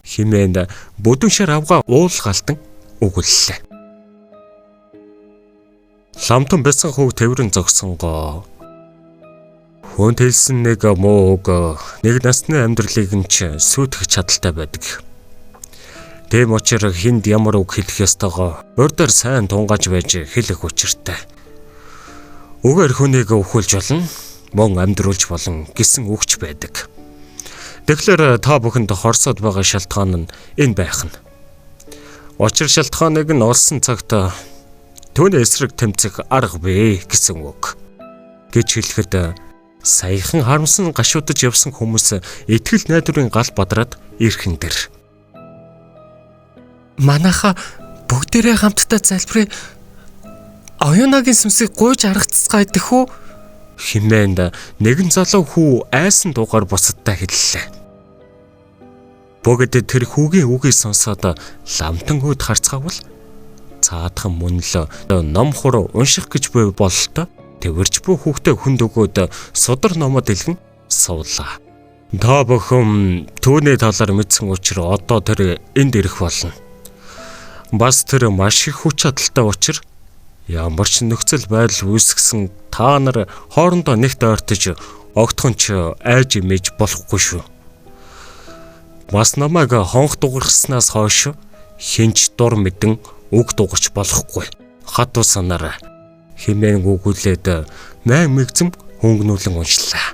A: хэмээн бүдүүн шар авгаа уулгалдан өгүүллээ. Ламтан бяцхан хүүг тэврэн зогсонгоо. Хүн хэлсэн нэг муу үг нэг насны амьдралыг нь ч сүйтгэж чадaltaй байдаг. Тэм учраас хинд ямар үг хэлэх ёстойгоо урдаар сайн тунгааж байж хэлэх учиртай. Үгээр хүнийг өвхүүлж болно, мөн амьдруулж болно гэсэн үгч байдаг. Тэгэхээр та бүхэнд хорсоод байгаа шалтгаан нь энэ байх нь. Учир шалтгааныг нь олсон цагт түүний эсрэг тэмцэх арга бий гэсэн үг. Гэж хэлэхэд саяхан харамсан гашуудаж явсан хүмүүс итгэл найдварын гал бадраад ирхэн дэр.
B: Манайха бүгдээрээ хамтдаа залбирая. Оюунагийн сүмсийг гуйж аргацгаа идэх үү?
A: Хэмээнд нэгэн залуу хүү айсан дуугаар бусадтай хэллээ. Бүгд тэр хүүгийн үгийг сонсоод ламтан өөд харцгаавал цаадхан мөн л ном хур унших гэж буй бололтой тэрч бүх хүүхдээ хүнд өгөөд судар номод илгэн суулаа. Та бүхэн түүний талаар мэдсэн учраас одоо тэр энд ирэх болно. Бас тэр маш их хүч чадалтай учраас ямар ч нөхцөл байдал үүсгэсэн та нар хоорондоо нэгт ойртож огтхон ч айж имэж болохгүй шүү. Бас намайг хонх дуурснаас хойш хинч дур мэдэн үг дуурч болохгүй. Хатуу санаарай. Хэмээн өгүүлээд май мэгзэм хөнгнүүлэн уншлаа.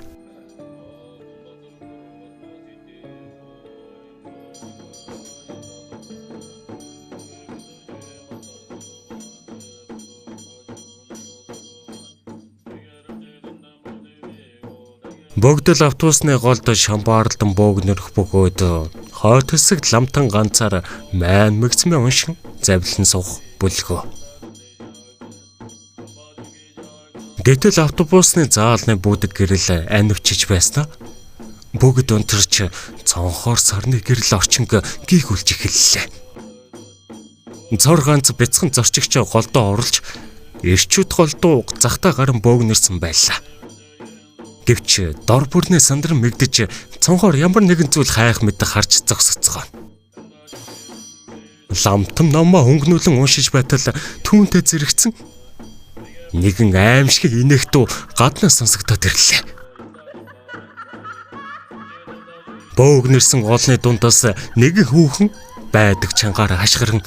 A: Бүгд л автобусны голд шамбаарлан бөөгнөрөх бөгөөд хойд хэсэгт ламтан ганцаар майн мэгцмээ уншин завлан суух бүлгөө. Гэтэл автобусны заалны бүдэг гэрэл анивчиж байснаа бүгд унтарч цонхоор сарны гэрэл орчинг гийгүүлж эхэллээ. Зор ганц бяцхан зорчигч голдоо оруулж эрчүүд голдуу захтаа гарan бөөгнөрсөн байлаа. Гэвч дор бүрнээ сандран мэгдэж цонхоор ямар нэгэн зүйл хайх мэдээ харж зогсоцгоо. Ламтам номоо хөнгнүүлэн уншиж байтал түүнтэй зэрэгцэн нэгэн аимшиг инэхтүү гаднаас сонсогдоод ирлээ. Бөөгнөрсөн голны дундаас нэгэн хүүхэн байдаг чангаар хашгиран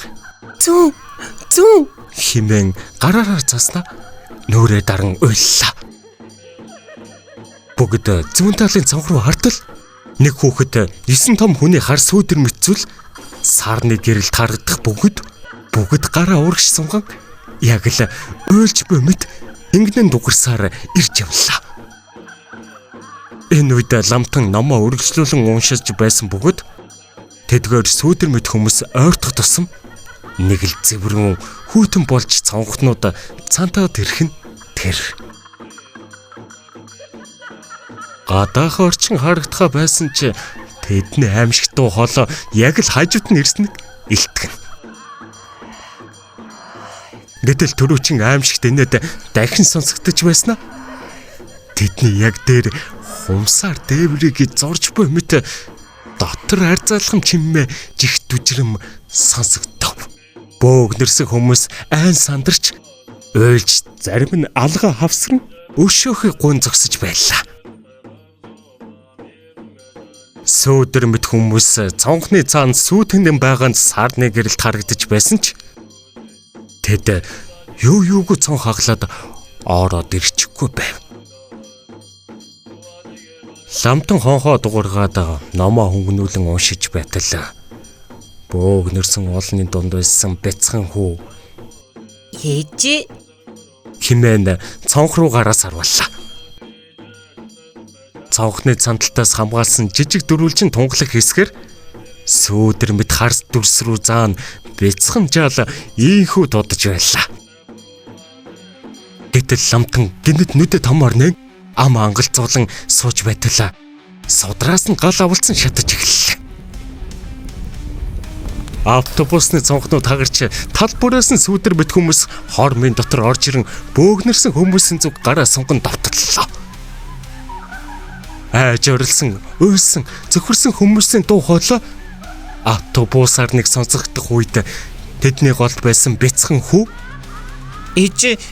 B: Зүү
A: хэмээн гараараа заснаа нүрээ даран уйллаа. Бүгд зүүн талын цонх руу хартал нэг хүүхэд 9 том хүний хар сүүдэр мэдзүйл сарны гэрэлд харагдах бүгд гараа урагш сунган яг л уйлж буй мэт ингэнэн дугарсаар ирж явлаа. Энэ үед ламтан номоо үргэлжлүүлэн уншиж байсан бүгд тэдгээр сүүдэр мэт хүмүүс ойртох тусам нэг л зэврэн хүйтэн болж цонхнууд цантаад ирэх нь тэр. Гадаах орчин харагдахаа байсан ч тэдний аимшигтуу хоолоо яг л хажууд нь ирснийг илтгэн. Гэтэл төрүүчин аимшигт инээд дахин сонсогдож байснаа тэдний яг дээр хумсаар дээврийг зорж буй мэт дотор арзаалхам чиммээ жигт дүжрэм сонсогдов. Бөөгнөрсөн хүмүүс айн сандарч уйлж зарим нь алга хавсран өшөөхий гун зогсож байлаа. Сүүдэр мэт хүмүүс цонхны цаана сүүтгэн байгаанд сарны гэрэлд харагдаж байсан ч тэд юуг цонх хаглаад ороод ирчихгүй байв. Ламтан хонхоо дуургаад номоо хөнгнүүлэн уншиж байтал бөөгнөрсөн олонний дунд байсан бяцхан хүү
D: Ээжи
A: хэмээн цонх руу гараа сарваллаа. Цонхны цанталтаас хамгаалсан жижиг дөрвөлжин тунгалаг хэсгэр сүүдэр мэт харс дүрс рүү заан бяцхан жаал ийхүү дуудаж байлаа. Гэтэл ламтан гинэд нүдэ томор нэг ам ангалцуулан сууж байтал содраас нь гал авалцсан шатаж эхэллээ. Автобусны цонхнууд хагарч тал бүрээс нь сүүдэр мэт хүмүүс хормын дотор орж ирэн бөөгнөрсөн хүмүүсийн зүг гараа сунган давталлаа. Айж орилсон, уйлсан, зөвхөрсөн хүмүүсийн дуу хоолой автобусаар нэг сонсогдох үед тэдний голд байсан бяцхан хүү
B: Ээж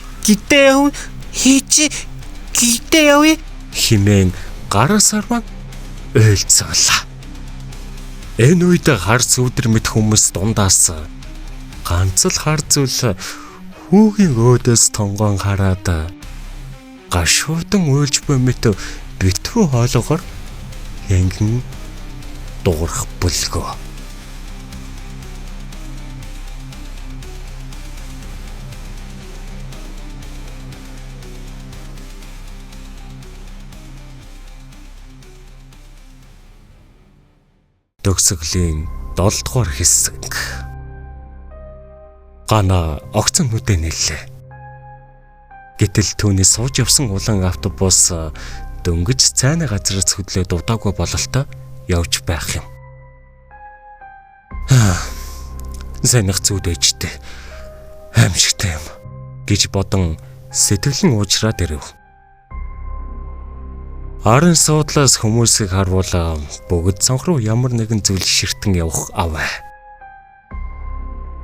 B: гидээ явъя
A: хэмээн гараа сарван уйлцаалаа. Энэ үед хар сүүдэр мэт хүмүүс дундаас ганц л хар зүйл хүүгийн өөдөөс тонгон хараад гашуудан уйлж буй мэт битгүү хоолоогоор янгин дуурах бүлгөө. Төгсгөлийн 7 дугаар хэсэг. Гана огцон нүдэ нэлээ. Гэтэл түүний сууж явсан улаан автобус дөнгөж цайны газраас хөдлөө дутаагүй бололтой явж байх юм. Зэнх зүудээжтэй. Аимшигтай юм гэж бодон сэтгэлэн уужраад ирэв. Арын суудлаас хүмүүсийг харуулаа бүгд цонх руу ямар нэгэн зүйл ширтэн явах аваа.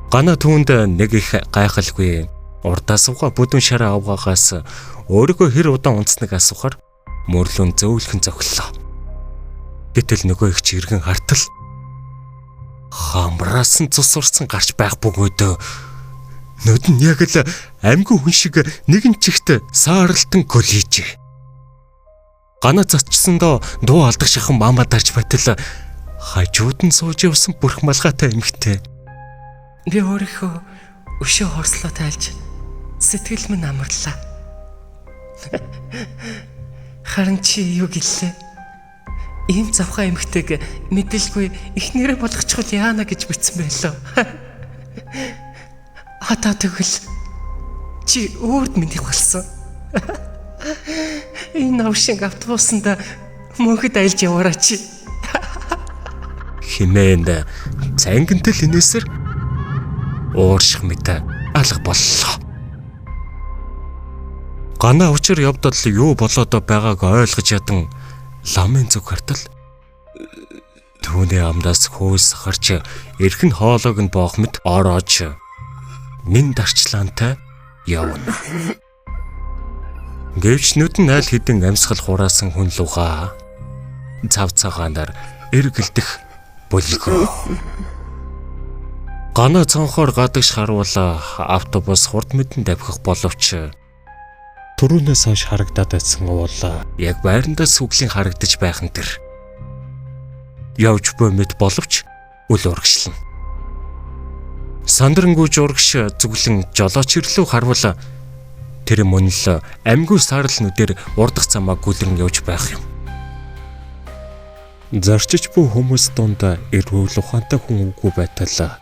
A: Гана түүнд нэг их гайхалгүй урдаас угаа бүдүүн шараа авгаагаас өөрийгөө хэр удаан унтсныг асуухаар мөрлөн зөөлхөн зөглөө. Гэтэл нөгөө их чиргэн хартал хамраас нь цус урсан гарч байх бөгөөд нүд нь яг л амьгүй хүн шиг нэгэн чигт сааралтан гөлийжээ. Гана зочсондоо дуу алдаг шахан мама дарж байтал хажууд нь сууж явсан бүрх малгайтай эмэгтэй.
B: Би өөрийнхөө өшөө хорслоо тайлж сэтгэл минь амарлаа. Харин чи юу гэлээ? Ийм завхаа эмэгтэйг мэдээлгүй ихнэрээ болгочихвол яана гэж бичсэн байлоо. Одоо тэгвэл чи өөрд мэдих болсон. Энэ навшинг автобусанд мөнхөд айлж яваарай чи.
A: Химээнд цангинтэл инээсэр уурших мэт алга боллоо. Гана учир явдал юу болоод байгааг ойлгож ядан ламын зүг хартал түүний амдаас хөөс харж эрхэн хоолойг нь боох мэт ороож нин дарчлаантай явна. Гэвч нүд нь аль хэдийн амьсгал хураасан хүн лугаа цав цагаанаар эргэлдэх бүлгөө. Гана цонхоор гадагш харуулаа автобус хурд мэдэн давхих боловч түрүүнээс хойш харагдаад байсан уул яг байрандаа сүглийн харагдаж байх нь тэр. Явж буй мэд боловч үл урагшлана. Сандрангуй журагш зүглэн жолооч ирлүү харуул тэр мөн л амьгүй саарл нүдээр урдах замаа гүлрэн явж байх юм. Зарчиж буй хүмүүс дунд эрүүл ухаантай хүн үгүй байтал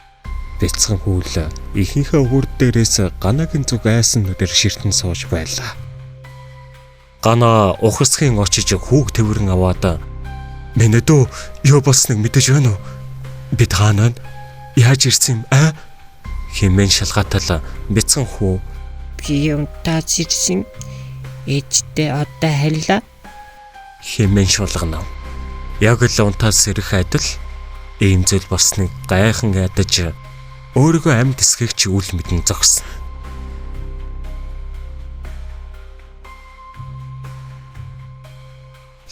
A: бяцхан хүл ихэнхээ өвөр дээрээс ганагийн зүг айсан нүдээр ширтэн сууж байлаа. Гана ухасхийн очиж хүүг тэрвэрэн аваад "Минь дөө юу болсныг мэдэж байна уу? Бид хаанаа яаж ирсэн юм аа?" хэмээн шалгаатал бяцхан хүү
D: Би унтаж ирсэн. Ээжтэй одоо харилаа.
A: хэмээн шулгана. Яг л унтаас сэрэх адил ийм зүйл болсныг гайхан ядаж өөрийгөө амьд эсхийг ч үл мэдэн зогсно.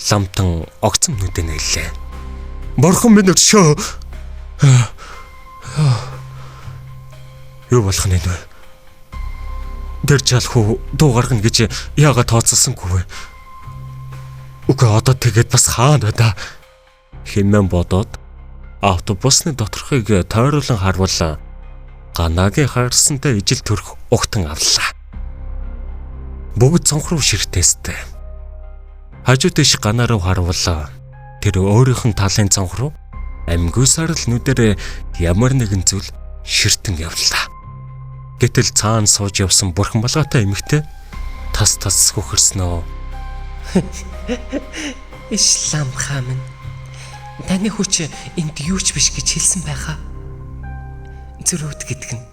A: Ламтан огцом нүдэ нэлээ. Борхон минь өчөө. Юу болох нь вэ? Тэр жалхуу дуу гаргана гэж яагаад тооцоолсонгүй вэ? Үгүй одоо тэгээд бас хаана да хэмээн бодоод автобусны доторхыг тойруулан харуулаа. Ганагийн харсантай ижил төрх угтан авлаа. Бүгд цонх руу ширтээстэй. Хажууд дэш Гана руу харуулаа. Тэр өөрийнх нь талын цонх руу амьгүй сарл нүдээр ямар нэгэн зүйл ширтэн явлаа. Гэтэл цаана сууж явсан бүрхэн балгаатай эмэгтэй тас хөхөрснөө.
B: Ислам хаан. Таны хүч энд юу ч биш гэж хэлсэн байхаа. Зүрүүд гэдэг нь.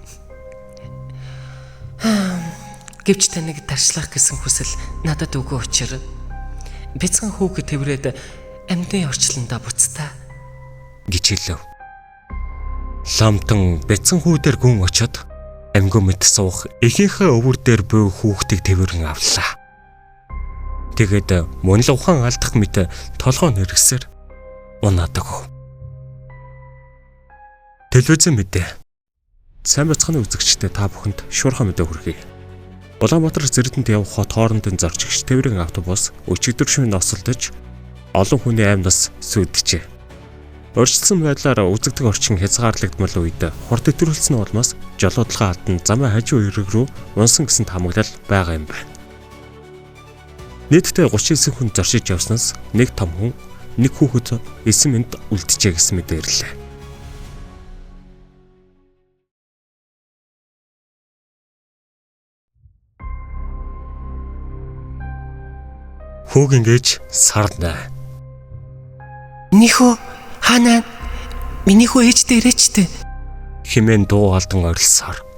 B: Гэвч таныг тарчлах гэсэн хүсэл надад үгүй учраа. Бяцхан хүүхэд тэрврээд амьдын орчлондоо буцтаа
A: гэж хэлв. Ламтан бяцхан хүү дээр гүн очоод амьгүй мэт суух ихийнхээ өвөр дээр буй хүүхдийг тэрвэрэн авлаа. Тэгээд мөн л ухаан алдах мэт толгой нэргсээр унаадаг. Телевизэн мэдээ. Сайн бацханы үзэгчтэй та бүхэнд шуурхай мэдээ хүргэе. Улаанбаатар зэрэгэнд явах хот хоорондын зорчигч тэрвэрэн автобус өчигдөр шөнө носолдож олон хүний амьнаас сүйдэжээ. Өөрчлөсөн байдлаар үзэгдэх орчин хязгаарлагдмал үед хурд идэвхжүүлсэн улмаас жолоодлогын алдан замын хажуу эрэг рүү унсан гэсэн таамаглал байгаа юм байна. Нийтдээ 39 хүн зоршиж явснаас нэг том хүн, нэг хүүхэд 9 минут үлджээ гэсэн мэдээллээ. Хүүгийн ээж Сарна.
B: Нихүү хаана миний хүү ээжтэй ирээчтэй.
A: Хэмээн дуу алдан орилсоор.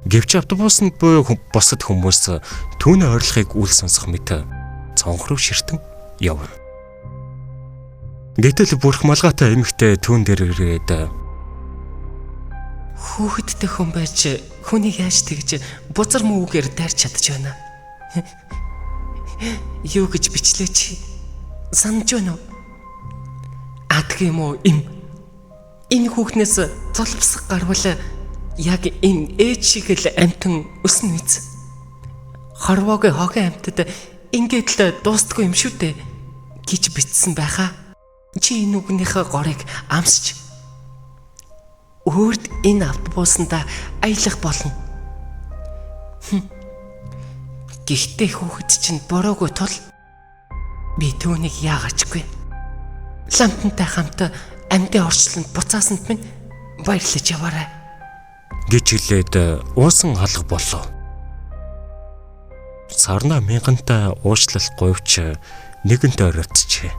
A: Гэвч автобусанд буюу бусад хүмүүс түүний ойрлохыг үл сонсох мэт цонх руу ширтэн явна. Гэтэл бүрх малгайтай эмэгтэй түүн дээр ирээд
B: Хүүхэдтэй хүн байж хүнийг яаж тэгж бузар мөвгөр дайрч чадж байна. Юу гэж бичлээ чи? Санаж байна уу? Адг юм уу им? Энэ хүүхнээс цолбсог гарвал яг энэ ээж шиг л амтан өснө үз. Хорвоогийн хогийн амтад ингээд л дуустгүй юм шүү дээ гэж бичсэн байхаа. Чи энэ үгнийхээ горыг амсч өөрд энэ автобусанда аялах болно. Гэхдээ хүүхэд чинь бороогүй тул би түүнийг яагачгүй. Ламтантай хамт амьдын орчлонд буцаасанд минь баярлаж яваарай
A: гэж хэлээд уусан алга болов. Сарна мянгантай уучлал говьч нэгэнтээ оройтжээ.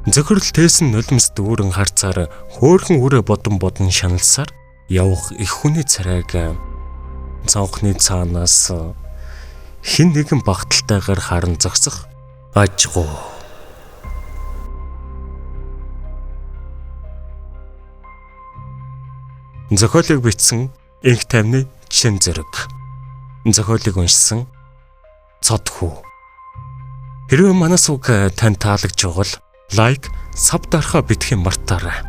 A: Зөвхөрл тээсэн нулимс дүүрэн харцаар хөөрхөн үрэ бодон шаналсаар явах их хүний царайг цонхны цаанаас хэн нэгэн багталтайгаар харан зогсох ажгүй. Зохиолыг бичсэн Инх тайвны чин зэрэг. Зохиолыг уншсан Цодхүү. Хэрвээ манаас үг тань таалагдж байгаа бол лайк, саб дарахаа битгий мартаарай.